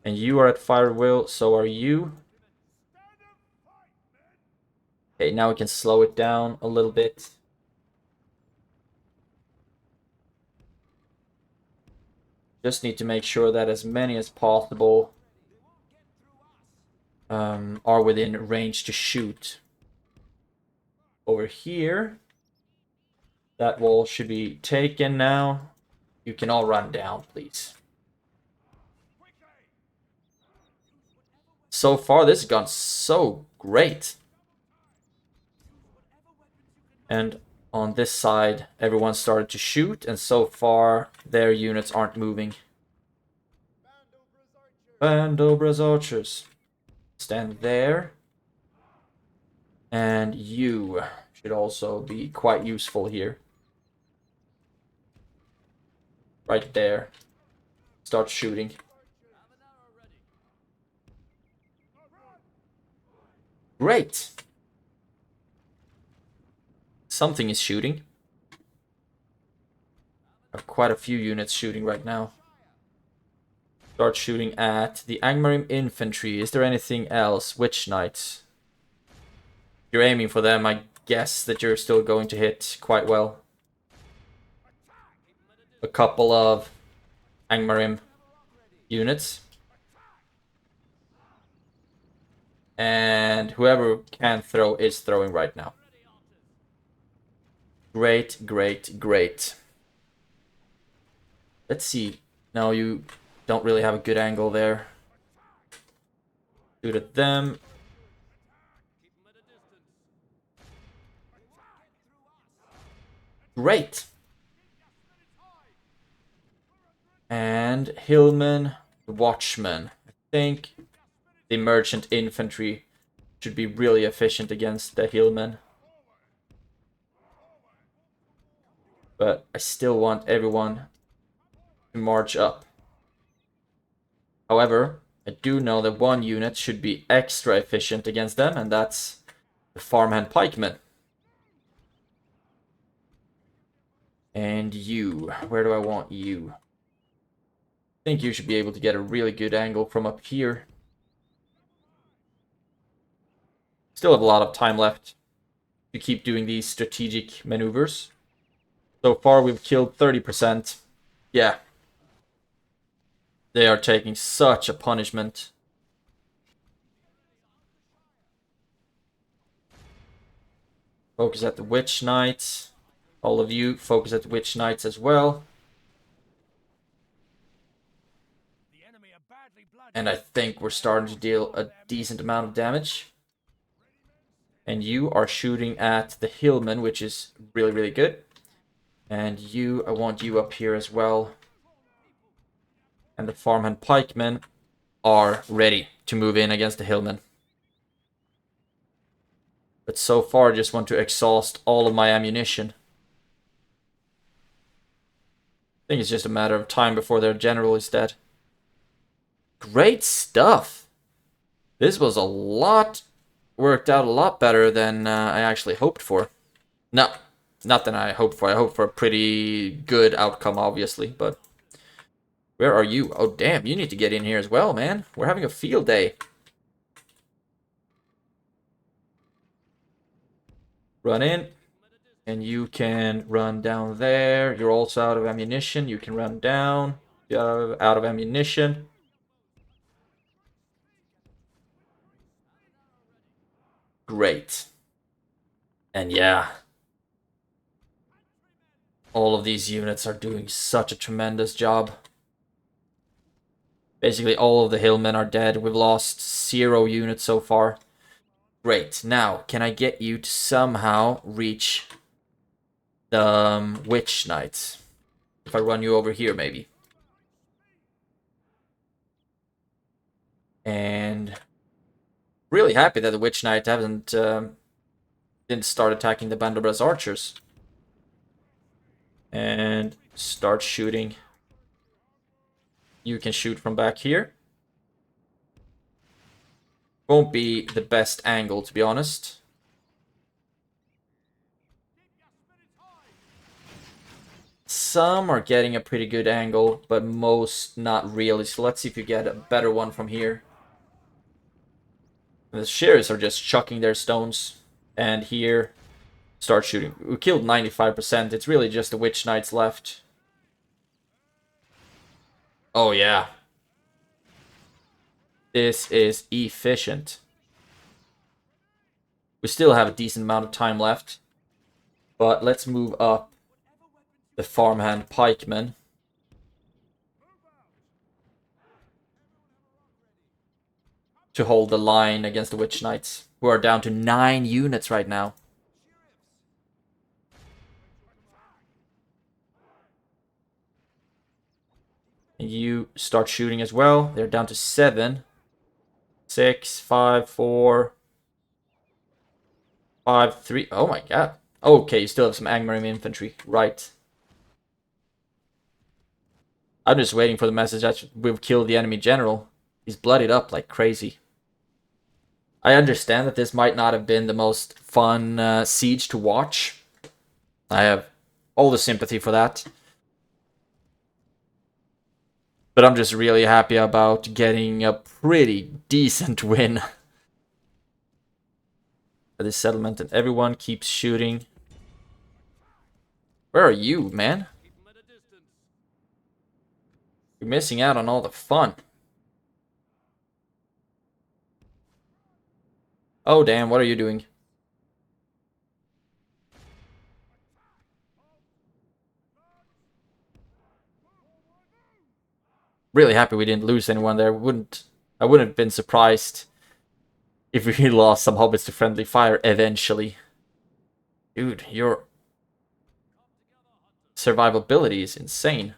And you are at fire will, so are you. Okay, now we can slow it down a little bit. Just need to make sure that as many as possible are within range to shoot. Over here, that wall should be taken now. You can all run down, please. So far, this has gone so great. And on this side, everyone started to shoot, and so far, their units aren't moving. Bandobra's archers. Stand there. And you should also be quite useful here. Right there. Start shooting. Great! Something is shooting. I have quite a few units shooting right now. Start shooting at the Angmarim infantry. Is there anything else? Witch Knights. If you're aiming for them, I guess that you're still going to hit quite well. A couple of Angmarim units. And whoever can throw is throwing right now. Great, great, great. Let's see. No, you don't really have a good angle there. Shoot at them. Great. And Hillman, the Watchman. I think the merchant infantry should be really efficient against the Hillmen. But I still want everyone to march up. However, I do know that one unit should be extra efficient against them, and that's the farmhand pikemen. And you, where do I want you? I think you should be able to get a really good angle from up here. Still have a lot of time left to keep doing these strategic maneuvers. So far we've killed 30%. Yeah. They are taking such a punishment. Focus at the Witch Knights. All of you, focus at the Witch Knights as well. And I think we're starting to deal a decent amount of damage. And you are shooting at the Hillman, which is really, really good. And you, I want you up here as well. And the farmhand pikemen are ready to move in against the Hillmen. But so far, I just want to exhaust all of my ammunition. I think it's just a matter of time before their general is dead. Great stuff! This was a lot... worked out a lot better than I actually hoped for. No, not than I hoped for. I hoped for a pretty good outcome, obviously, but... Where are you? Oh, damn, you need to get in here as well, man. We're having a field day. Run in. And you can run down there. You're also out of ammunition. You can run down. You're out of ammunition. Great. And yeah. All of these units are doing such a tremendous job. Basically, all of the Hillmen are dead. We've lost 0 units so far. Great. Now, can I get you to somehow reach the Witch Knights? If I run you over here, maybe. And really happy that the Witch Knight didn't start attacking the Bandobra's archers. And start shooting. You can shoot from back here. Won't be the best angle, to be honest. Some are getting a pretty good angle, but most not really. So let's see if you get a better one from here. The Shires are just chucking their stones. And here, start shooting. We killed 95%. It's really just the Witch Knights left. Oh yeah. This is efficient. We still have a decent amount of time left. But let's move up the farmhand pikemen. To hold the line against the Witch Knights, who are down to 9 units right now. And you start shooting as well. They're down to 7. 6, 5, 4, 5, 3. Oh my god. Okay, you still have some Angmarim infantry. Right. I'm just waiting for the message that we've killed the enemy general. He's bloodied up like crazy. I understand that this might not have been the most fun siege to watch. I have all the sympathy for that. But I'm just really happy about getting a pretty decent win at this settlement, and everyone keeps shooting. Where are you, man? You're missing out on all the fun. Oh damn, what are you doing? Really happy we didn't lose anyone there. I wouldn't have been surprised if we lost some hobbits to friendly fire eventually. Dude, your survivability is insane.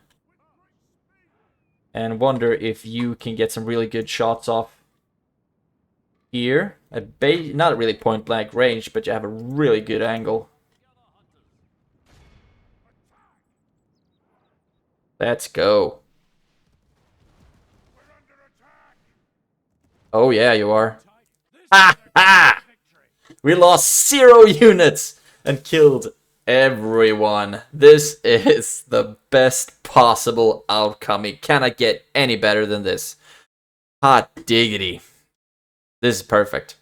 And wonder if you can get some really good shots off here. At not really point blank range, but you have a really good angle. Let's go. Oh yeah, you are. Ha ha! We lost 0 units and killed everyone. This is the best possible outcome. It cannot get any better than this. Hot diggity. This is perfect.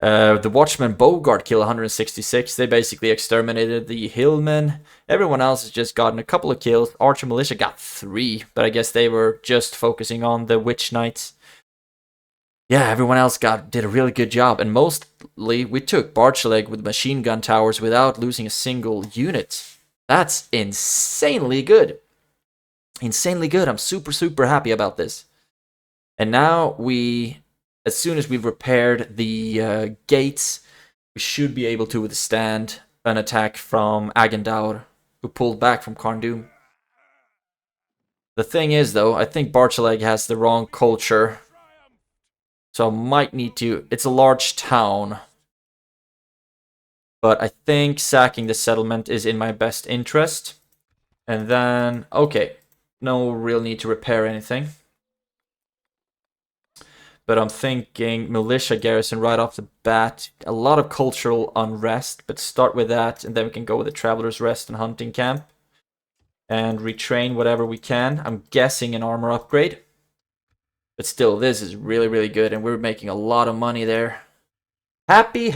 The Watchman Bogart killed 166. They basically exterminated the Hillmen. Everyone else has just gotten a couple of kills. Archer Militia got 3, but I guess they were just focusing on the Witch Knights. Yeah, everyone else did a really good job, and mostly we took Barchleg with machine gun towers without losing a single unit. That's insanely good. Insanely good. I'm super happy about this. And now as soon as we've repaired the gates, we should be able to withstand an attack from Agendaur, who pulled back from Carndum. The thing is, though, I think Barchaleg has the wrong culture. So I might need to... It's a large town. But I think sacking the settlement is in my best interest. And then... Okay. No real need to repair anything. But I'm thinking militia garrison right off the bat. A lot of cultural unrest. But start with that. And then we can go with the traveler's rest and hunting camp. And retrain whatever we can. I'm guessing an armor upgrade. But still, this is really good, and we're making a lot of money there. Happy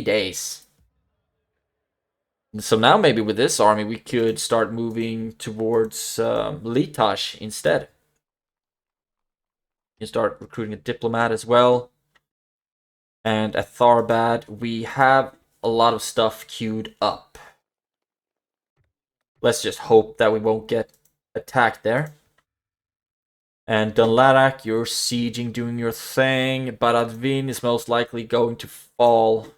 days. So now maybe with this army, we could start moving towards Litash instead. You start recruiting a diplomat as well. And at Tharbad, we have a lot of stuff queued up. Let's just hope that we won't get attacked there. And Dunlarak, you're sieging, doing your thing. Baradvin is most likely going to fall. Is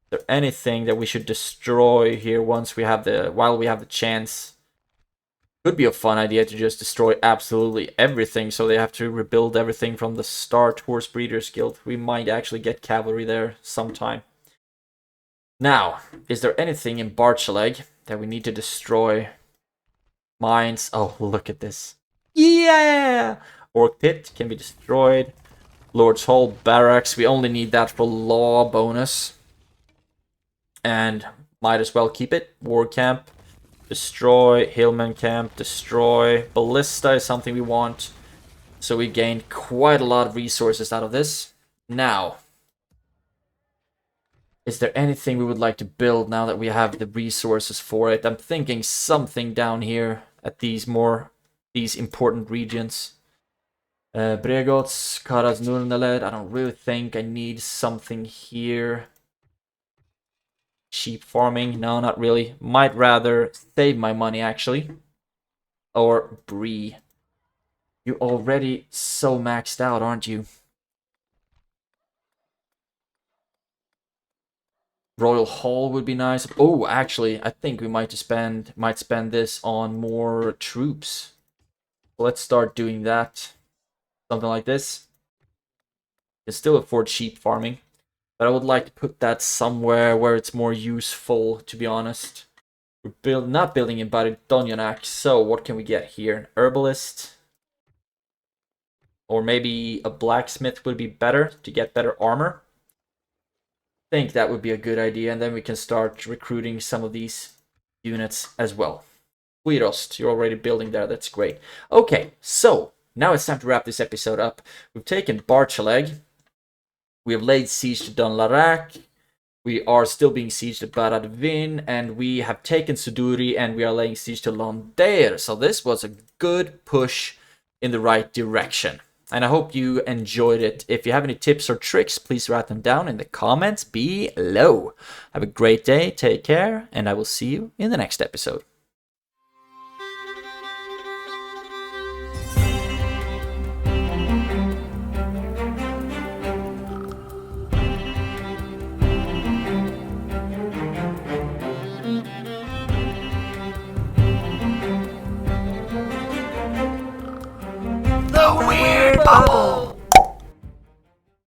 there anything that we should destroy here while we have the chance? Could be a fun idea to just destroy absolutely everything, so they have to rebuild everything from the start. Horse Breeders Guild. We might actually get cavalry there sometime. Now, is there anything in Barchaleg that we need to destroy? Mines. Oh, look at this. Yeah! Orc Pit can be destroyed. Lord's Hall Barracks. We only need that for law bonus. And might as well keep it. War Camp. Destroy. Hillman camp. Destroy. Ballista is something we want. So we gained quite a lot of resources out of this. Now, is there anything we would like to build now that we have the resources for it? I'm thinking something down here at these important regions. Bregots, Karas Nurnaled. I don't really think I need something here. Sheep farming? No, not really. Might rather save my money, actually. Or Bree. You're already so maxed out, aren't you? Royal Hall would be nice. Oh, actually, I think we might spend this on more troops. Let's start doing that. Something like this. Can still afford sheep farming. But I would like to put that somewhere where it's more useful, to be honest. We're not building in Donyonak, so what can we get here? An herbalist? Or maybe a blacksmith would be better to get better armor. I think that would be a good idea, and then we can start recruiting some of these units as well. Quirost, you're already building there, that's great. Okay, so now it's time to wrap this episode up. We've taken Barchaleg. We have laid siege to Dunlarak. We are still being sieged to Baradvin, and we have taken Suduri, and we are laying siege to Londair. So this was a good push in the right direction. And I hope you enjoyed it. If you have any tips or tricks, please write them down in the comments below. Have a great day, take care, and I will see you in the next episode. The Weird Bubble.